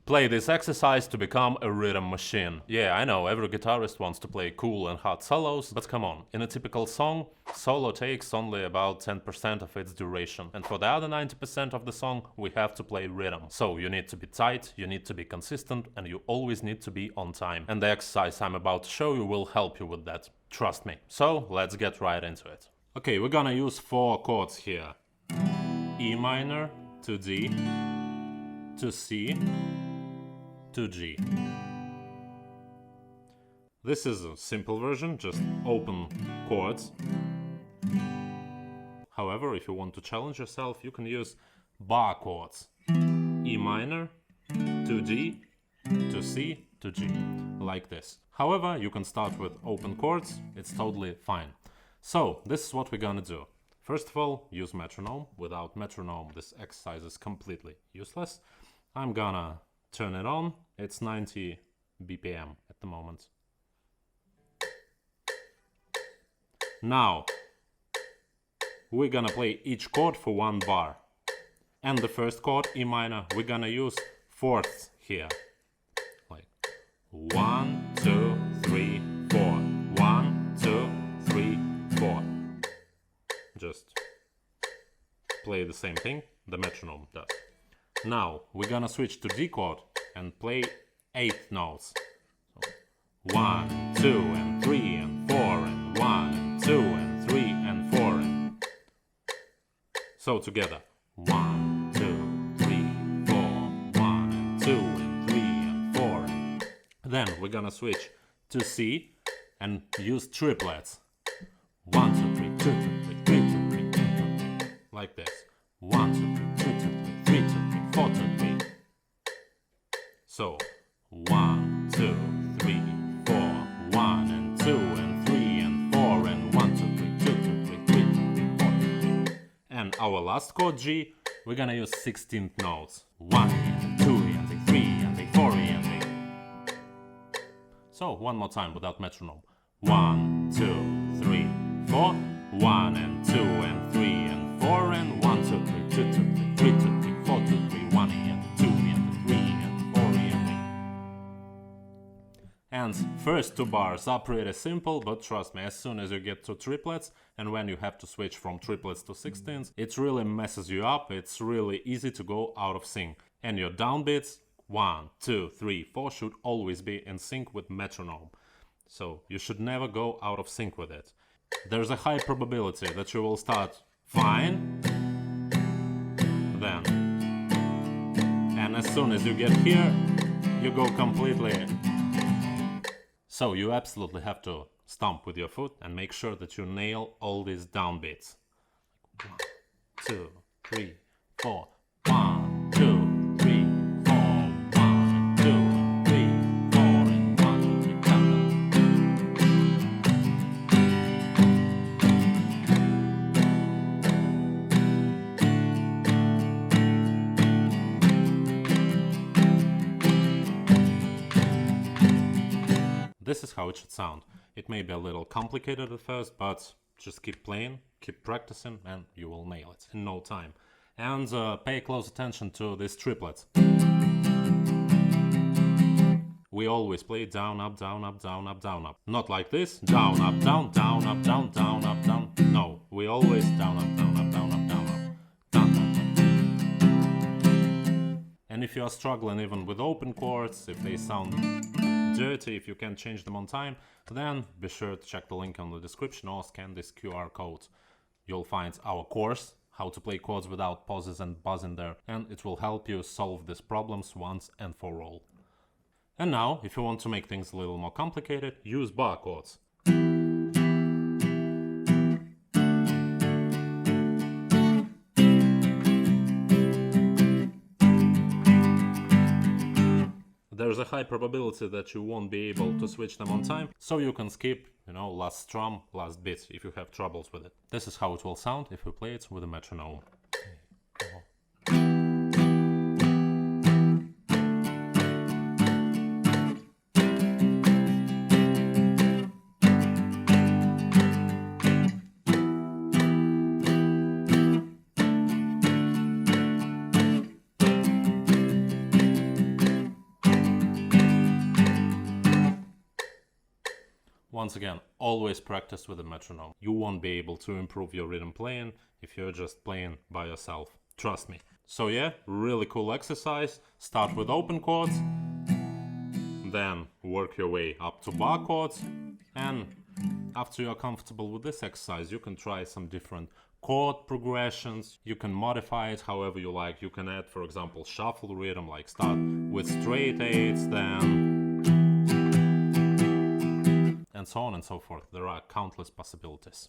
Play this exercise to become a rhythm machine. Yeah, I know, every guitarist wants to play cool and hot solos, but come on. In a typical song, solo takes only about 10% of its duration. And for the other 90% of the song, we have to play rhythm. So you need to be tight, you need to be consistent, and you always need to be on time. And the exercise I'm about to show you will help you with that. Trust me. So let's get right into it. Okay, we're gonna use 4 chords here. E minor to D to C to G. This is a simple version, just open chords. However, if you want to challenge yourself, you can use bar chords. E minor to D to C to G, like this. However, you can start with open chords, it's totally fine. So, this is what we're gonna do. First of all, use metronome. Without metronome, this exercise is completely useless. I'm gonna turn it on. It's 90 BPM at the moment. Now, we're gonna play each chord for 1 bar. And the first chord, E minor, we're gonna use fourths here. Like 1, 2, 3, 4. 1, 2, 3, 4. Just play the same thing the metronome does. Now we're gonna switch to D chord and play 8 notes. So 1, 2, and 3, and 4, and 1, and 2, and 3, and 4. And so together. 1, 2, 3, 4, 1, and 2, and 3, and 4. And then we're gonna switch to C and use triplets. 1, 2, 3, 2, 2, 3, 3, 2, 3, 2, 2, 3. Like this. 1, 2, 3, 2, 2, 3, 3, 2, 3, 4, 2, 3. So 1, 2, 3, 4, 1, and 2, and 3, and 4, and 1, 2, 3, 2, 2, 3, 3, 2, 3, 4, 2, 3. And our last chord G, we're gonna use 16th notes. 1, and 2, and 3, and 4, and 8. So one more time without metronome. 1, 2, 3, 4, 1, and 2, and 3, and 4, and 1, 2, 3, 2, 2, 3, 3, 2, 3, 4, 2, 3, 1, and 2, and 3, and 4, and 8. And first 2 bars are pretty simple, but trust me, as soon as you get to triplets, and when you have to switch from triplets to 16ths, it really messes you up, it's really easy to go out of sync. And your downbeats, 1, 2, 3, 4, should always be in sync with metronome. So you should never go out of sync with it. There's a high probability that you will start fine, then, and as soon as you get here, you go completely. So you absolutely have to stomp with your foot and make sure that you nail all these downbeats. 1, 2, 3, 4. 1, 2, 3, 4. 1, 2, 3, 4, and 1, 2, 3, count. This is how it should sound. It may be a little complicated at first, but just keep playing, keep practicing, and you will nail it in no time. And pay close attention to these triplets. We always play down, up, down, up, down, up, down, up. Not like this, down, up, down, down, up, down, down, up, down. No, we always down, up, down, up, down, up, down, up, down, down, down. And if you are struggling even with open chords, if they sound dirty, if you can't change them on time, then be sure to check the link on the description or scan this QR code. You'll find our course, how to play chords without pauses and buzzing there, and it will help you solve these problems once and for all. And now, if you want to make things a little more complicated, use bar chords. There's a high probability that you won't be able to switch them on time, so you can skip, last strum, last beat if you have troubles with it. This is how it will sound if we play it with a metronome. Once again, always practice with a metronome. You won't be able to improve your rhythm playing if you're just playing by yourself. Trust me. So yeah, really cool exercise. Start with open chords, then work your way up to bar chords, and after you're comfortable with this exercise, you can try some different chord progressions. You can modify it however you like. You can add, for example, shuffle rhythm, like start with straight eights, then, and so on and so forth. There are countless possibilities.